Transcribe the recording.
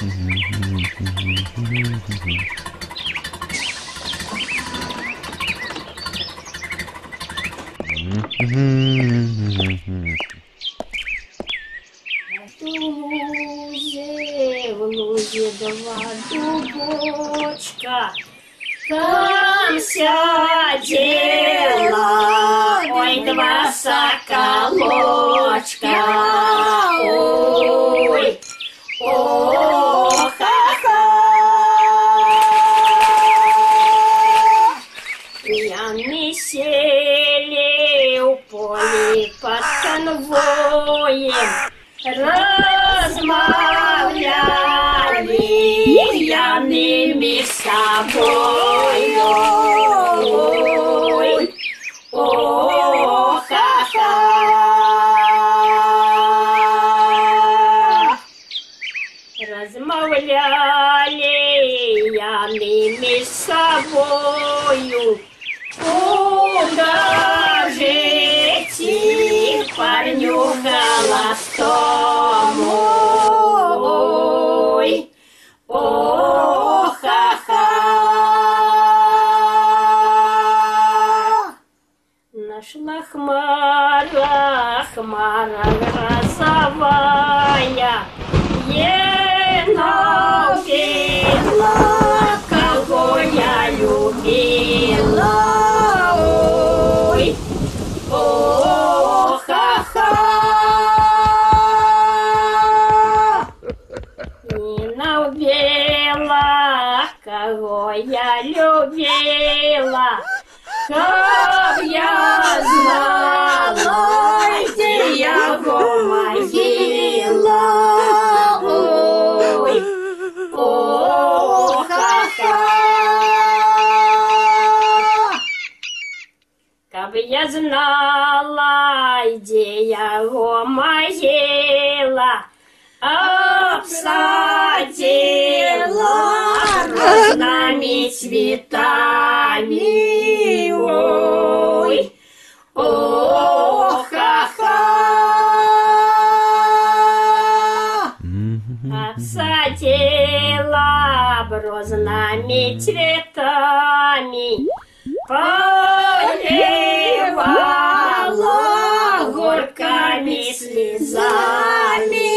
В лузе два дубочка, там сидела, ой, два соколочка, ой, о-ха-ха. Яны сели у поле под конвоем, размовляли яными собою. Ой, о-ха-ха. Размовляли яными собою. Куда же идти парню холостому? Ой, о-ха-ха. Нашла хмара, хмара грозовая, енаубила, кого я любила. Ой, о-ха-ха. Ненаубила, кого я любила. Как я знала, где его могила. Ой, о-ха-ха. Как я знала, где его могила, обсадила разными цветами. Ой, о-ха-ха. Обсадила розными цветами, поливала горькими слезами.